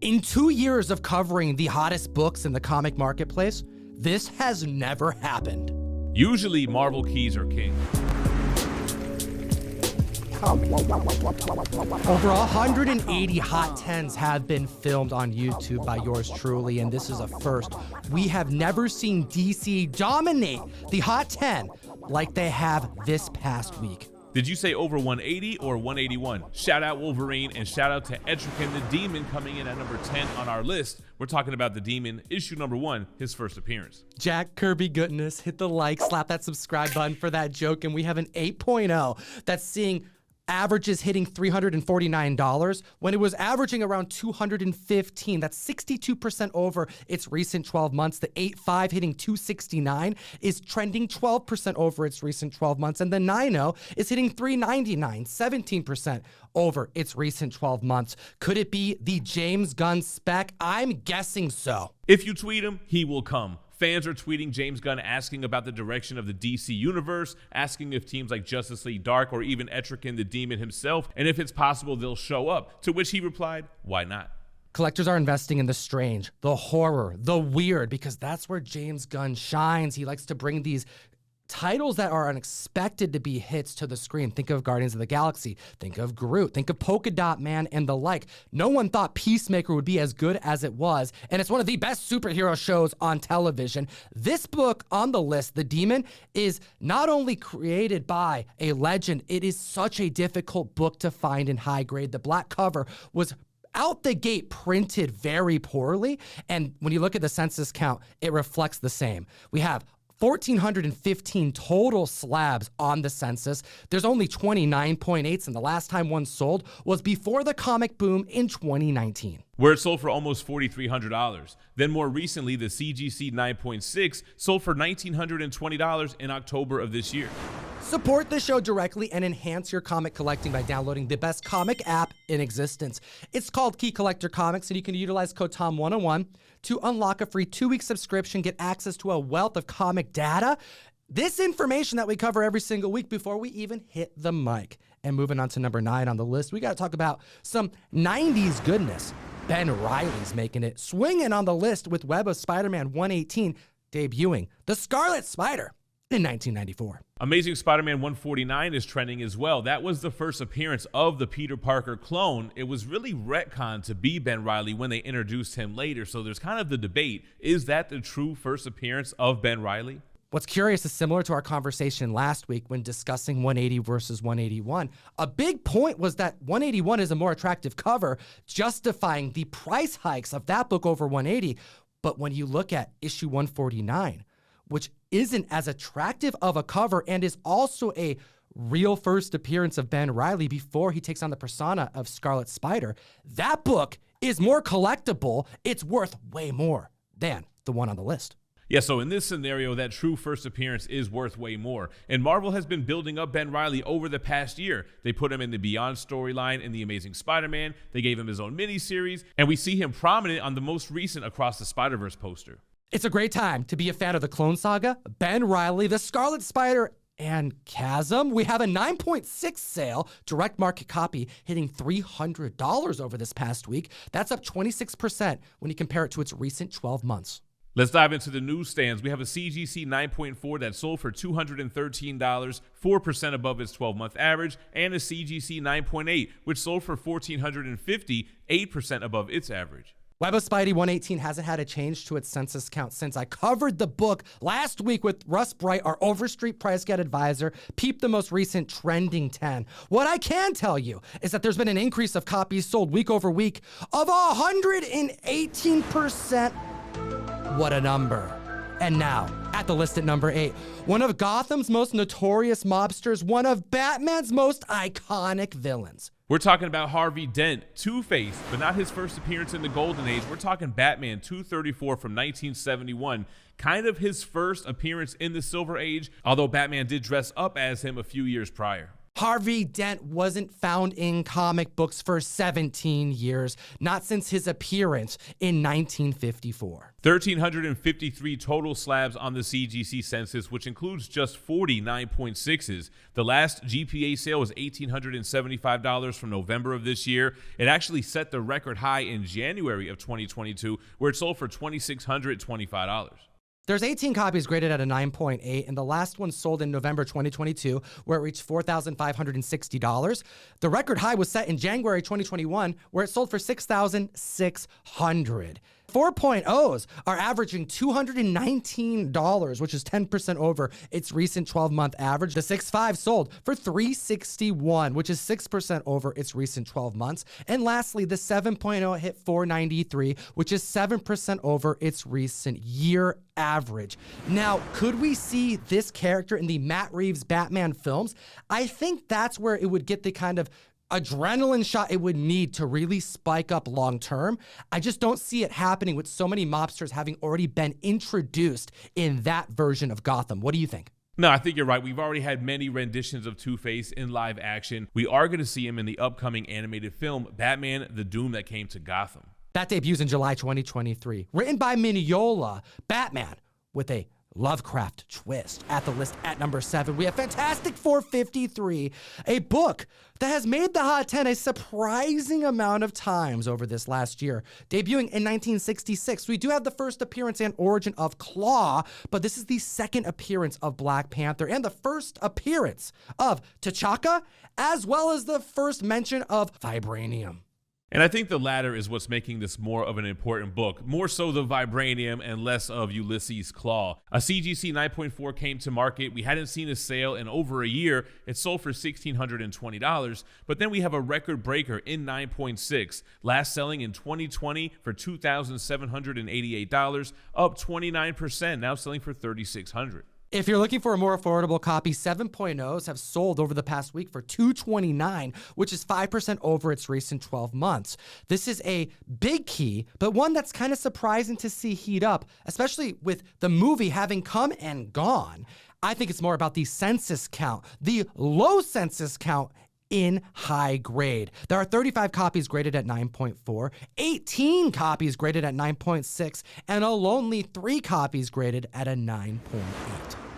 In 2 years of covering the hottest books in the comic marketplace, this has never happened. Usually, Marvel keys are king. Over 180 Hot 10s have been filmed on YouTube by yours truly, and this is a first. We have never seen DC dominate the Hot 10 like they have this past week. Did you say over 180 or 181? Shout out Wolverine and shout out to Etrigan the Demon coming in at number 10 on our list. We're talking about the Demon, issue number 1, his first appearance. Jack Kirby goodness, hit the like, slap that subscribe button for that joke, and we have an 8.0 that's seeing averages hitting $349 when it was averaging around $215. That's 62% over its recent 12 months. The 8.5 hitting $269 is trending 12% over its recent 12 months. And the 9.0 is hitting $399, 17% over its recent 12 months. Could it be the James Gunn spec? I'm guessing so. If you tweet him, he will come. Fans are tweeting James Gunn asking about the direction of the DC universe, asking if teams like Justice League Dark or even Etrigan the Demon himself, and if it's possible they'll show up, to which he replied, why not? Collectors are investing in the strange, the horror, the weird, because that's where James Gunn shines. He likes to bring these titles that are unexpected to be hits to the screen. Think of Guardians of the Galaxy, think of Groot, think of Polka Dot Man and the like. No one thought Peacemaker would be as good as it was, and it's one of the best superhero shows on television. This book on the list, The Demon, is not only created by a legend, it is such a difficult book to find in high grade. The black cover was out the gate printed very poorly, and when you look at the census count, it reflects the same. We have 1,415 total slabs on the census. There's only 29.8s, and the last time one sold was before the comic boom in 2019. Where it sold for almost $4,300. Then more recently, the CGC 9.6 sold for $1,920 in October of this year. Support the show directly and enhance your comic collecting by downloading the best comic app in existence. It's called Key Collector Comics, and you can utilize code TOM101 to unlock a free 2-week subscription, get access to a wealth of comic data, this information that we cover every single week before we even hit the mic. And moving on to number 9 on the list, we got to talk about some 90s goodness. Ben Reilly's making it, swinging on the list with Web of SpiderMan 118, debuting the Scarlet Spider in 1994. Amazing Spider-Man 149 is trending as well. That was the first appearance of the Peter Parker clone. It was really retconned to be Ben Reilly when they introduced him later. So there's kind of the debate. Is that the true first appearance of Ben Reilly? What's curious is similar to our conversation last week when discussing 180 versus 181. A big point was that 181 is a more attractive cover, justifying the price hikes of that book over 180. But when you look at issue 149, which isn't as attractive of a cover and is also a real first appearance of Ben Reilly before he takes on the persona of Scarlet Spider, that book is more collectible. It's worth way more than the one on the list. Yeah, so in this scenario, that true first appearance is worth way more. And Marvel has been building up Ben Reilly over the past year. They put him in the Beyond storyline in The Amazing Spider-Man. They gave him his own miniseries. And we see him prominent on the most recent Across the Spider-Verse poster. It's a great time to be a fan of the Clone Saga, Ben Reilly, the Scarlet Spider, and Chasm. We have a 9.6 sale, direct market copy, hitting $300 over this past week. That's up 26% when you compare it to its recent 12 months. Let's dive into the newsstands. We have a CGC 9.4 that sold for $213, 4% above its 12-month average, and a CGC 9.8, which sold for $1,450, 8% above its average. Web of Spidey 118 hasn't had a change to its census count since I covered the book last week with Russ Bright, our Overstreet price get advisor. Peep the most recent trending 10. What I can tell you is that there's been an increase of copies sold week over week of 118%. What a number. And now, at the list at number 8, one of Gotham's most notorious mobsters, one of Batman's most iconic villains. We're talking about Harvey Dent, Two-Face, but not his first appearance in the Golden Age. We're talking Batman 234 from 1971, kind of his first appearance in the Silver Age, although Batman did dress up as him a few years prior. Harvey Dent wasn't found in comic books for 17 years, not since his appearance in 1954. 1,353 total slabs on the CGC census, which includes just 40 9.6s. The last GPA sale was $1,875 from November of this year. It actually set the record high in January of 2022, where it sold for $2,625. There's 18 copies graded at a 9.8, and the last one sold in November 2022, where it reached $4,560. The record high was set in January 2021, where it sold for $6,600. 4.0s are averaging $219, which is 10% over its recent 12-month average. The 6.5 sold for $361, which is 6% over its recent 12 months. And lastly, the 7.0 hit $493, which is 7% over its recent year average. Now, could we see this character in the Matt Reeves Batman films? I think that's where it would get the kind of adrenaline shot it would need to really spike up long term. I just don't see it happening with so many mobsters having already been introduced in that version of Gotham. What do you think? No, I think you're right. We've already had many renditions of Two-Face in live action. We are going to see him in the upcoming animated film, Batman: The Doom That Came to Gotham. That debuts in July 2023. Written by Mignola, Batman with a Lovecraft twist. At the list at number 7, we have Fantastic 453, a book that has made the Hot 10 a surprising amount of times over this last year. Debuting in 1966, we do have the first appearance and origin of Claw, but this is the second appearance of Black Panther and the first appearance of T'Chaka, as well as the first mention of Vibranium. And I think the latter is what's making this more of an important book, more so the Vibranium and less of Ulysses Claw. A CGC 9.4 came to market. We hadn't seen a sale in over a year. It sold for $1,620, but then we have a record breaker in 9.6, last selling in 2020 for $2,788, up 29%, now selling for $3,600. If you're looking for a more affordable copy, 7.0s have sold over the past week for $229, which is 5% over its recent 12 months. This is a big key, but one that's kind of surprising to see heat up, especially with the movie having come and gone. I think it's more about the census count, the low census count in high grade. There are 35 copies graded at 9.4, 18 copies graded at 9.6, and a lonely 3 copies graded at a 9.8.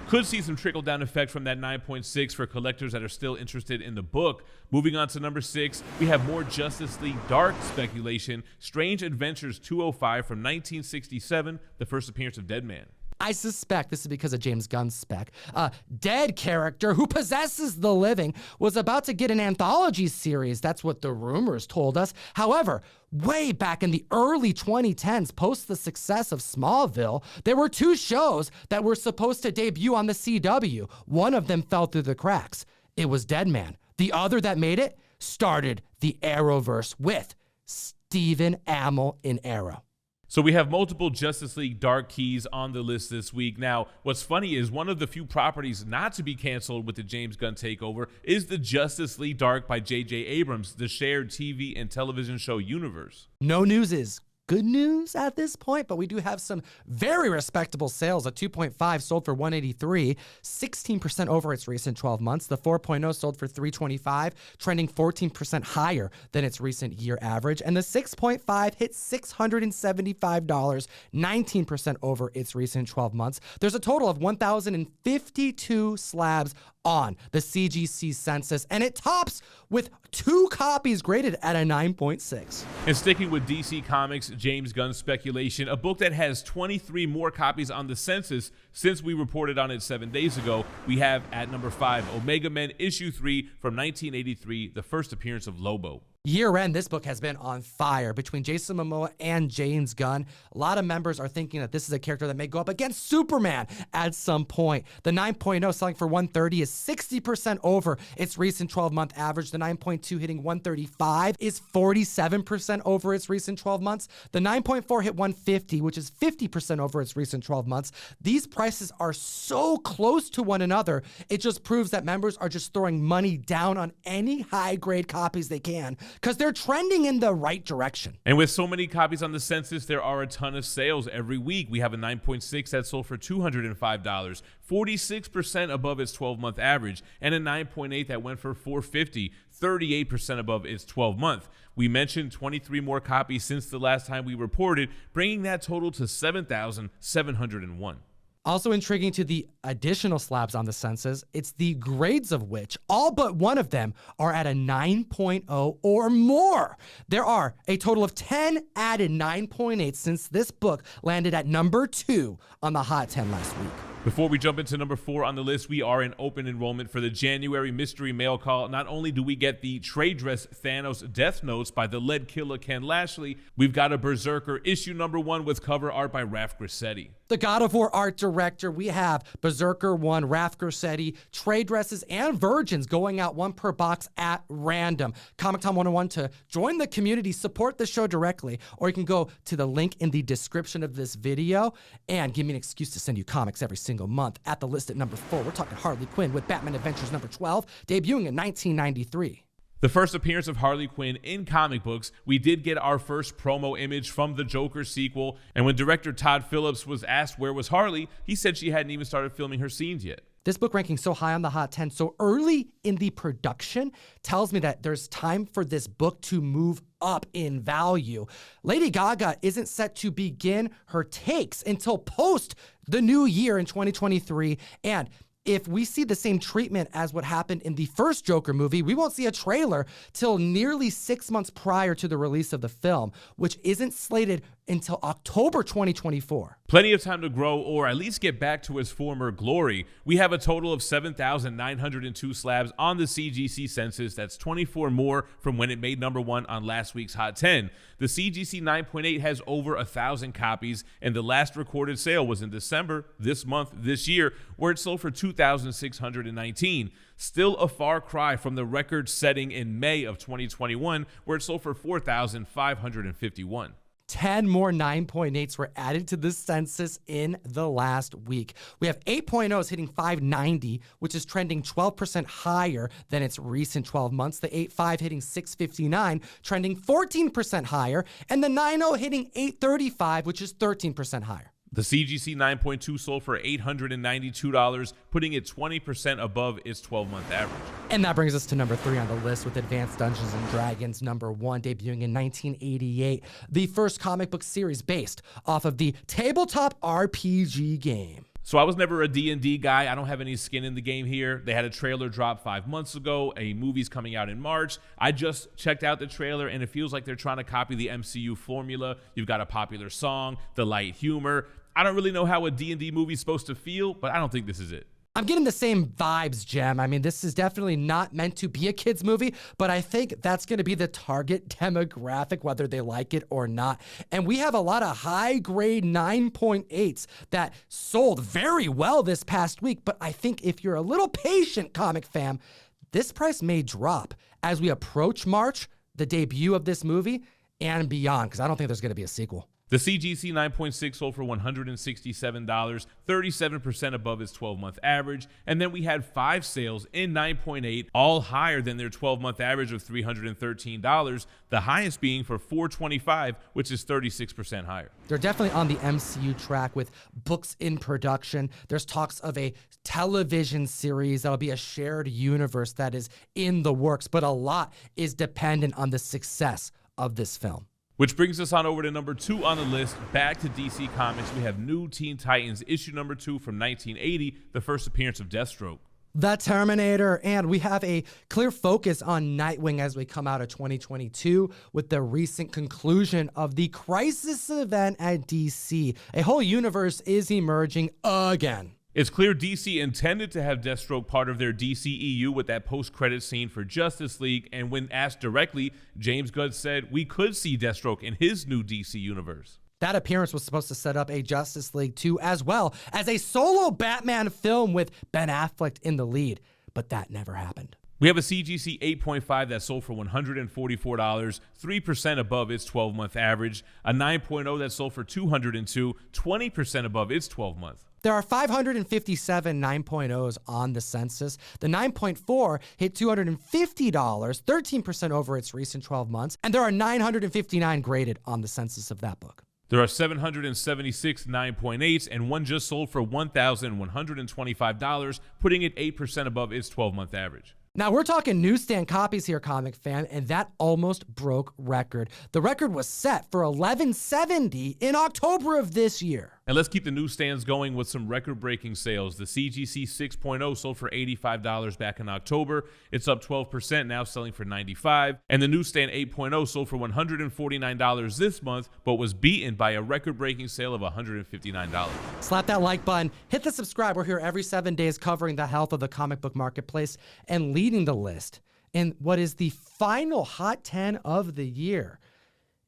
Could see some trickle-down effect from that 9.6 for collectors that are still interested in the book. Moving on to number 6, we have more Justice League Dark speculation. Strange Adventures 205 from 1967, the first appearance of Deadman. I suspect this is because of James Gunn's spec. A dead character who possesses the living was about to get an anthology series. That's what the rumors told us. However, way back in the early 2010s, post the success of Smallville, there were 2 shows that were supposed to debut on the CW. One of them fell through the cracks. It was Deadman. The other that made it started the Arrowverse with Stephen Amell in Arrow. So we have multiple Justice League Dark keys on the list this week. Now, what's funny is one of the few properties not to be canceled with the James Gunn takeover is the Justice League Dark by J.J. Abrams, the shared TV and television show universe. No news is good news at this point, but we do have some very respectable sales. A 2.5 sold for $183, 16% over its recent 12 months. The 4.0 sold for $325, trending 14% higher than its recent year average. And the 6.5 hit $675, 19% over its recent 12 months. There's a total of 1,052 slabs on the CGC census, and it tops with 2 copies graded at a 9.6. And sticking with DC Comics, James Gunn speculation, a book that has 23 more copies on the census since we reported on it 7 days ago, we have at number 5, Omega Men issue 3 from 1983, the first appearance of Lobo. Year end, this book has been on fire between Jason Momoa and James Gunn. A lot of members are thinking that this is a character that may go up against Superman at some point. The 9.0 selling for $130 is 60% over its recent 12-month average. The 9.2 hitting $135 is 47% over its recent 12 months. The 9.4 hit $150, which is 50% over its recent 12 months. These prices are so close to one another, it just proves that members are just throwing money down on any high-grade copies they can because they're trending in the right direction. And with so many copies on the census, there are a ton of sales every week. We have a 9.6 that sold for $205, 46% above its 12-month average, and a 9.8 that went for $450, 38% above its 12-month. We mentioned 23 more copies since the last time we reported, bringing that total to 7,701. Also intriguing to the additional slabs on the census, it's the grades of which all but one of them are at a 9.0 or more. There are a total of 10 added 9.8 since this book landed at number 2 on the Hot 10 last week. Before we jump into number 4 on the list, we are in open enrollment for the January mystery mail call. Not only do we get the trade dress Thanos Death Notes by the lead killer Ken Lashley, we've got a Berserker issue number 1 with cover art by Raph Grassetti. The God of War art director, we have Berserker 1, Raph Grassetti, trade dresses and virgins going out 1 per box at random. Comic Tom 101 to join the community, support the show directly, or you can go to the link in the description of this video and give me an excuse to send you comics every single month. At the list at number 4, we're talking Harley Quinn with Batman Adventures number 12, debuting in 1993. The first appearance of Harley Quinn in comic books, we did get our first promo image from the Joker sequel, and when director Todd Phillips was asked where was Harley, he said she hadn't even started filming her scenes yet. This book ranking so high on the Hot 10 so early in the production tells me that there's time for this book to move up in value. Lady Gaga isn't set to begin her takes until post the new year in 2023, and if we see the same treatment as what happened in the first Joker movie, we won't see a trailer till nearly 6 months prior to the release of the film, which isn't slated until October 2024. Plenty of time to grow or at least get back to his former glory. We have a total of 7,902 slabs on the CGC census. That's 24 more from when it made number 1 on last week's Hot 10. The CGC 9.8 has over 1,000 copies, and the last recorded sale was in December, this month, this year, where it sold for 2,619. Still a far cry from the record setting in May of 2021, where it sold for 4,551. 10 more 9.8s were added to the census in the last week. We have 8.0s hitting 590, which is trending 12% higher than its recent 12 months. The 8.5 hitting 659, trending 14% higher. And the 9.0 hitting 835, which is 13% higher. The CGC 9.2 sold for $892, putting it 20% above its 12-month average. And that brings us to number 3 on the list with Advanced Dungeons & Dragons number 1, debuting in 1988. The first comic book series based off of the tabletop RPG game. So I was never a D&D guy. I don't have any skin in the game here. They had a trailer drop 5 months ago. A movie's coming out in March. I just checked out the trailer, and it feels like they're trying to copy the MCU formula. You've got a popular song, the light humor. I don't really know how a D&D movie's supposed to feel, but I don't think this is it. I'm getting the same vibes, Jem. I mean, this is definitely not meant to be a kid's movie, but I think that's going to be the target demographic, whether they like it or not. And we have a lot of high-grade 9.8s that sold very well this past week, but I think if you're a little patient, comic fam, this price may drop as we approach March, the debut of this movie, and beyond, because I don't think there's going to be a sequel. The CGC 9.6 sold for $167, 37% above its 12-month average. And then we had 5 sales in 9.8, all higher than their 12-month average of $313, the highest being for $425, which is 36% higher. They're definitely on the MCU track with books in production. There's talks of a television series that'll be a shared universe that is in the works, but a lot is dependent on the success of this film. Which brings us on over to number 2 on the list. Back to DC Comics, we have New Teen Titans issue number 2 from 1980, the first appearance of Deathstroke the Terminator, and we have a clear focus on Nightwing as we come out of 2022 with the recent conclusion of the Crisis event at DC. A whole universe is emerging again. It's clear DC intended to have Deathstroke part of their DCEU with that post-credit scene for Justice League, and when asked directly, James Gunn said we could see Deathstroke in his new DC universe. That appearance was supposed to set up a Justice League 2 as well as a solo Batman film with Ben Affleck in the lead, but that never happened. We have a CGC 8.5 that sold for $144, 3% above its 12-month average. A 9.0 that sold for $202, 20% above its 12-month. There are 557 9.0s on the census. The 9.4 hit $250, 13% over its recent 12 months. And there are 959 graded on the census of that book. There are 776 9.8s, and one just sold for $1,125, putting it 8% above its 12-month average. Now, we're talking newsstand copies here, comic fan, and that almost broke record. The record was set for 1170 in October of this year. And let's keep the newsstands going with some record-breaking sales. The CGC 6.0 sold for $85 back in October. It's up 12%, now selling for $95. And the newsstand 8.0 sold for $149 this month, but was beaten by a record-breaking sale of $159. Slap that like button, hit the subscribe. We're here every 7 days covering the health of the comic book marketplace and leading the list in what is the final Hot 10 of the year.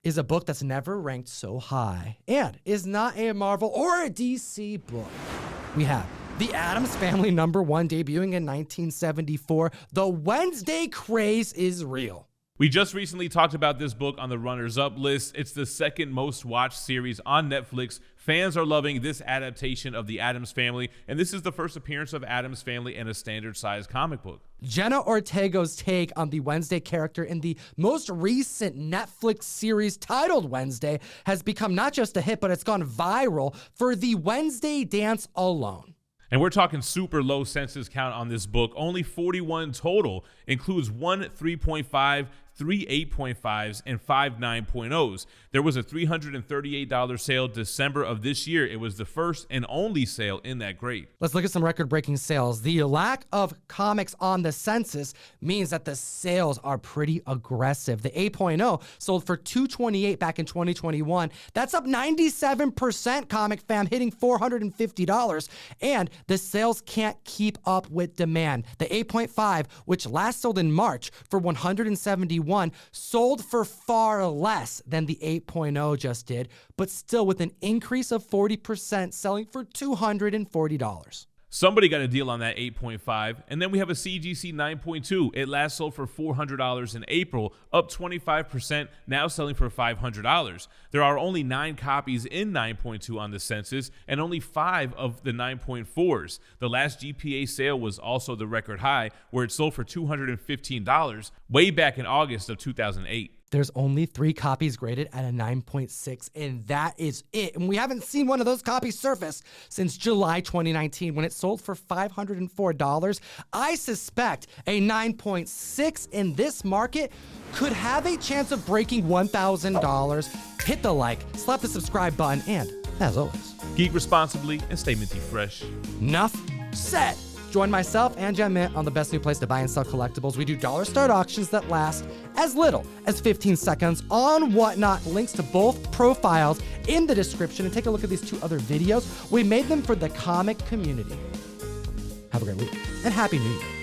Is a book that's never ranked so high and is not a Marvel or a DC book. We have the Addams Family #1 debuting in 1974. The Wednesday craze is real. We just recently talked about this book on the runners-up list. It's the second most watched series on Netflix. Fans are loving this adaptation of the Addams Family, and this is the first appearance of Addams Family in a standard-sized comic book. Jenna Ortega's take on the Wednesday character in the most recent Netflix series titled Wednesday has become not just a hit, but it's gone viral for the Wednesday dance alone. And we're talking super low census count on this book. Only 41 total, includes 1 3.5, 3 8.5s, and 5 9.0s. There was a $338 sale December of this year. It was the first and only sale in that grade. Let's look at some record-breaking sales. The lack of comics on the census means that the sales are pretty aggressive. The 8.0 sold for $228 back in 2021. That's up 97%, comic fam, hitting $450. And the sales can't keep up with demand. The 8.5, which last sold in March for $171, sold for far less than the 8.0 just did, but still with an increase of 40%, selling for $240. Somebody got a deal on that 8.5, and then we have a CGC 9.2. It last sold for $400 in April, up 25%, now selling for $500. There are only 9 copies in 9.2 on the census, and only 5 of the 9.4s. The last GPA sale was also the record high, where it sold for $215, way back in August of 2008. There's only 3 copies graded at a 9.6, and that is it. And we haven't seen one of those copies surface since July 2019 when it sold for $504. I suspect a 9.6 in this market could have a chance of breaking $1,000. Hit the like, slap the subscribe button, and as always, geek responsibly and stay minty fresh. Enough said. Join myself and Jen Mint on the best new place to buy and sell collectibles. We do dollar start auctions that last as little as 15 seconds on Whatnot. Links to both profiles in the description. And take a look at these 2 other videos. We made them for the comic community. Have a great week and Happy New Year.